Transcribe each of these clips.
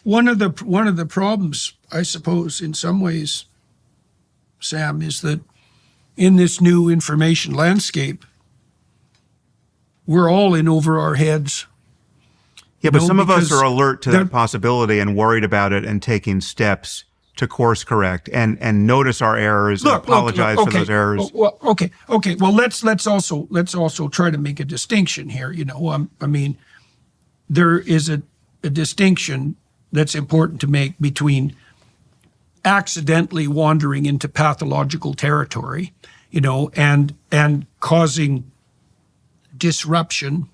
one of the problems, I suppose, in some ways, Sam, is that in this new information landscape, we're all in over our heads. Yeah, but some of us are alert to that possibility and worried about it and taking steps to course correct and notice our errors and apologize for those errors. Okay. Well, let's also try to make a distinction here. I mean, there is a distinction that's important to make between accidentally wandering into pathological territory, and causing disruption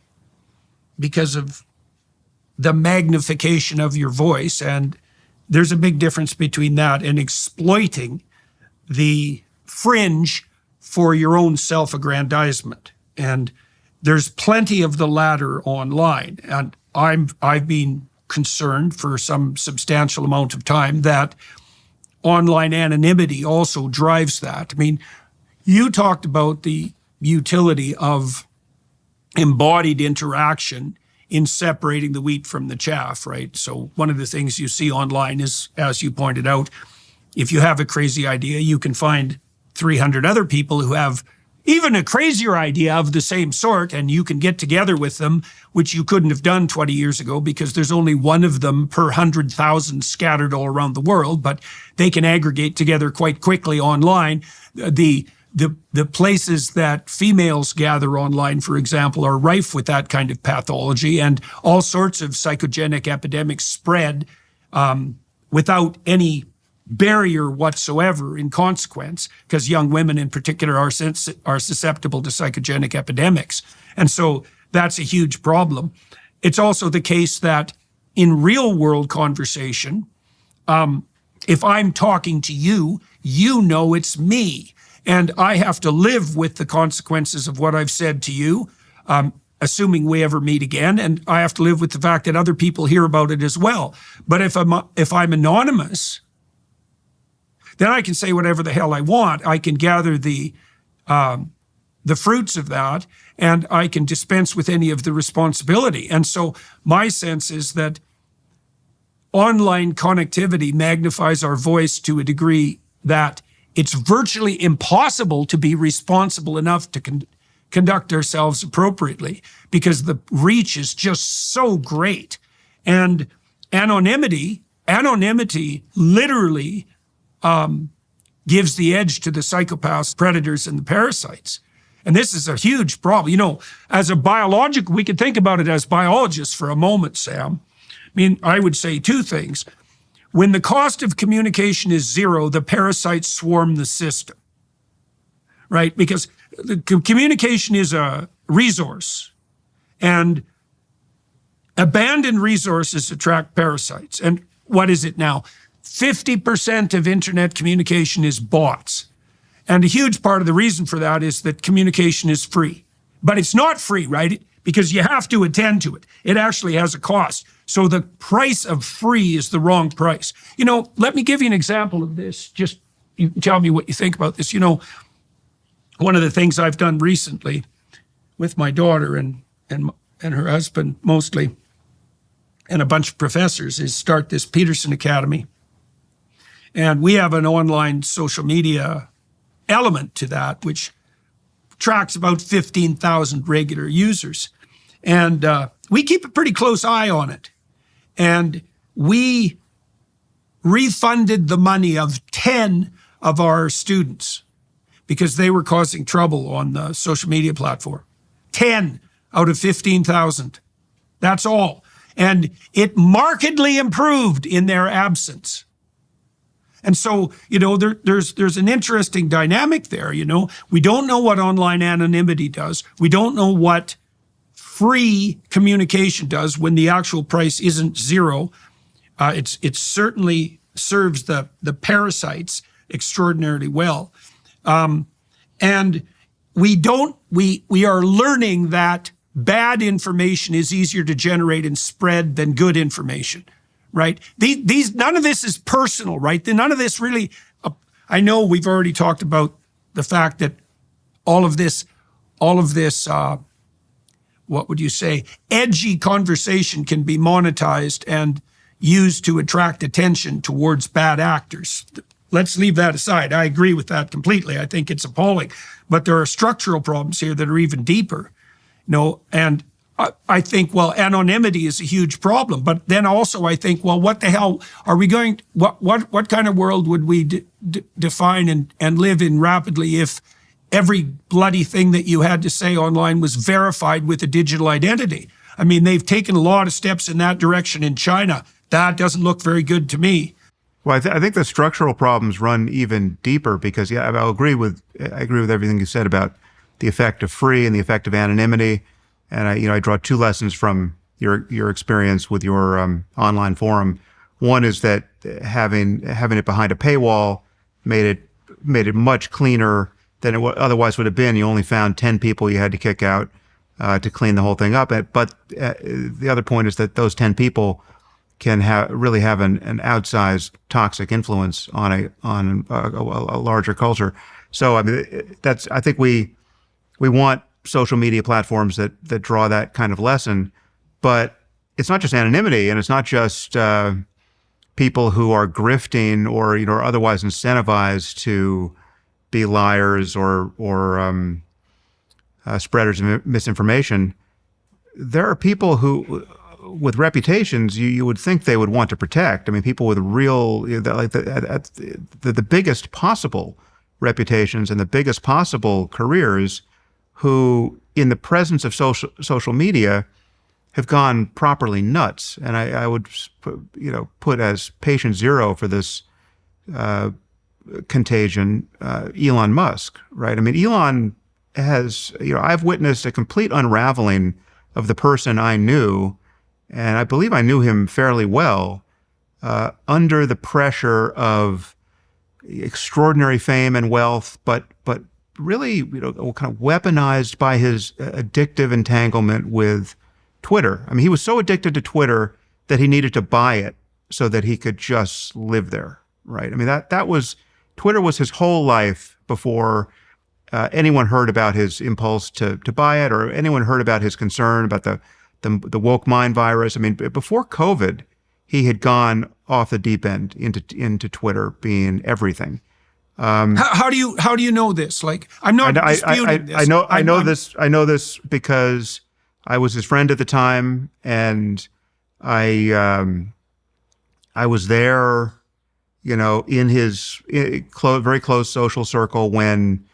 because of the magnification of your voice. And there's a big difference between that and exploiting the fringe for your own self-aggrandizement. And there's plenty of the latter online. And I've been concerned for some substantial amount of time that online anonymity also drives that. I mean, you talked about the utility of embodied interaction in separating the wheat from the chaff, right? So one of the things you see online is, as you pointed out, if you have a crazy idea, you can find 300 other people who have even a crazier idea of the same sort, and you can get together with them, which you couldn't have done 20 years ago because there's only one of them per 100,000 scattered all around the world, but they can aggregate together quite quickly online. The places that females gather online, for example, are rife with that kind of pathology, and all sorts of psychogenic epidemics spread without any barrier whatsoever in consequence, because young women in particular are susceptible to psychogenic epidemics. And so that's a huge problem. It's also the case that in real world conversation, if I'm talking to you, it's me. And I have to live with the consequences of what I've said to you, assuming we ever meet again. And I have to live with the fact that other people hear about it as well. But if I'm anonymous, then I can say whatever the hell I want. I can gather the fruits of that, and I can dispense with any of the responsibility. And so my sense is that online connectivity magnifies our voice to a degree that it's virtually impossible to be responsible enough to conduct ourselves appropriately because the reach is just so great. And anonymity literally gives the edge to the psychopaths, predators, and the parasites. And this is a huge problem. As a biological, we could think about it as biologists for a moment, Sam. I mean, I would say two things. When the cost of communication is zero, the parasites swarm the system, right? Because the communication is a resource, and abandoned resources attract parasites. And what is it now? 50% of internet communication is bots. And a huge part of the reason for that is that communication is free. But it's not free, right? Because you have to attend to it. It actually has a cost. So the price of free is the wrong price. Let me give you an example of this. Just you tell me what you think about this. One of the things I've done recently with my daughter and her husband mostly, and a bunch of professors, is start this Peterson Academy. And we have an online social media element to that, which tracks about 15,000 regular users. And we keep a pretty close eye on it. And we refunded the money of 10 of our students because they were causing trouble on the social media platform. 10 out of 15,000. That's all. And it markedly improved in their absence. And so, there's an interesting dynamic there. We don't know what online anonymity does. We don't know what free communication does when the actual price isn't zero. It certainly serves the parasites extraordinarily well. And we are learning that bad information is easier to generate and spread than good information. Right? None of this is personal, right? None of this really, I know we've already talked about the fact that all of this, what would you say, edgy conversation can be monetized and, used to attract attention towards bad actors. Let's leave that aside. I agree with that completely. I think it's appalling. But there are structural problems here that are even deeper. And I think, well, anonymity is a huge problem. But then also I think, well, what the hell are we going, what kind of world would we define and live in rapidly if every bloody thing that you had to say online was verified with a digital identity? I mean, they've taken a lot of steps in that direction in China. That doesn't look very good to me. Well, I think the structural problems run even deeper because, yeah, I agree with everything you said about the effect of free and the effect of anonymity. And I draw two lessons from your experience with your online forum. One is that having it behind a paywall made it much cleaner than it otherwise would have been. You only found 10 people you had to kick out to clean the whole thing up. But the other point is that those 10 people can really have an outsized toxic influence on a larger culture. So I mean, I think we want social media platforms that draw that kind of lesson, but it's not just anonymity, and it's not just people who are grifting or otherwise incentivized to be liars or spreaders of misinformation. There are people who, with reputations, you would think they would want to protect. I mean, people with real, like the biggest possible reputations and the biggest possible careers, who, in the presence of social media, have gone properly nuts. And I would put as patient zero for this contagion Elon Musk, right? I mean, Elon has, I've witnessed a complete unraveling of the person I knew, and I believe I knew him fairly well, under the pressure of extraordinary fame and wealth, but really, kind of weaponized by his addictive entanglement with Twitter. I mean, he was so addicted to Twitter that he needed to buy it so that he could just live there, right? I mean, Twitter was his whole life before anyone heard about his impulse to buy it, or anyone heard about his concern about the woke mind virus. I mean, before COVID, he had gone off the deep end into Twitter being everything. How do you know this? Like, I'm not disputing this. I know this because I was his friend at the time, and I was there, in his very close social circle when,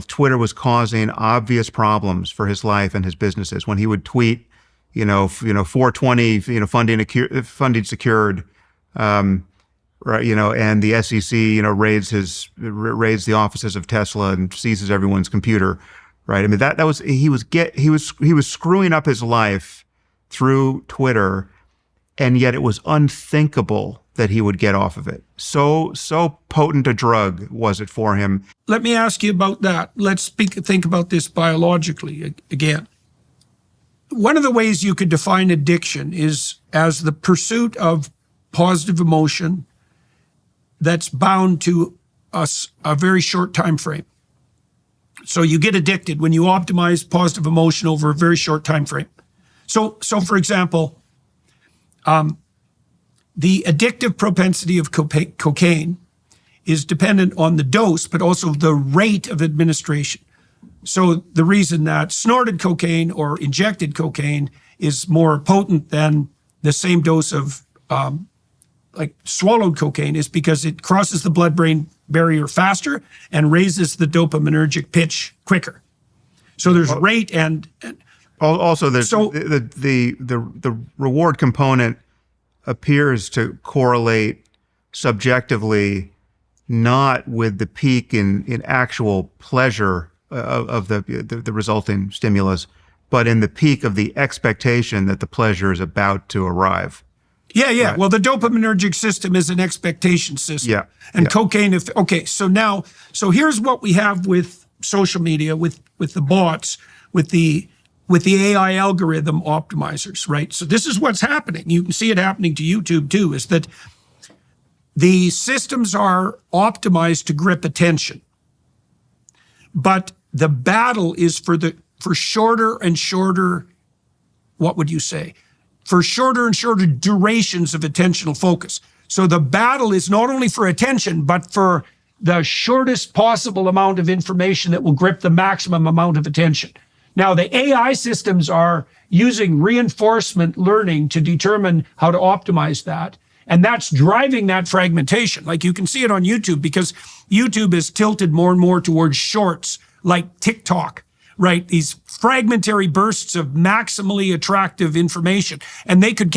Twitter was causing obvious problems for his life and his businesses. When he would tweet, 420, funding secured, right, and the SEC, raids the offices of Tesla and seizes everyone's computer, right? I mean, that was he was screwing up his life through Twitter, and yet it was unthinkable that he would get off of it. So potent a drug was it for him. Let me ask you about that. Let's think about this biologically again. One of the ways you could define addiction is as the pursuit of positive emotion that's bound to a very short time frame. So you get addicted when you optimize positive emotion over a very short time frame. So for example, the addictive propensity of cocaine is dependent on the dose, but also the rate of administration. So the reason that snorted cocaine or injected cocaine is more potent than the same dose of swallowed cocaine is because it crosses the blood-brain barrier faster and raises the dopaminergic pitch quicker. So there's rate and also there's the reward component appears to correlate subjectively not with the peak in actual pleasure of the resulting stimulus, but in the peak of the expectation that the pleasure is about to arrive. Yeah. Right. Well, the dopaminergic system is an expectation system. Yeah. And cocaine, so here's what we have with social media, with the bots, with the AI algorithm optimizers, right? So this is what's happening. You can see it happening to YouTube too, is that the systems are optimized to grip attention. But the battle is for shorter and shorter, what would you say, for shorter and shorter durations of attentional focus. So the battle is not only for attention, but for the shortest possible amount of information that will grip the maximum amount of attention. Now, the AI systems are using reinforcement learning to determine how to optimize that. And that's driving that fragmentation. Like you can see it on YouTube, because YouTube is tilted more and more towards shorts like TikTok, right? These fragmentary bursts of maximally attractive information. And they could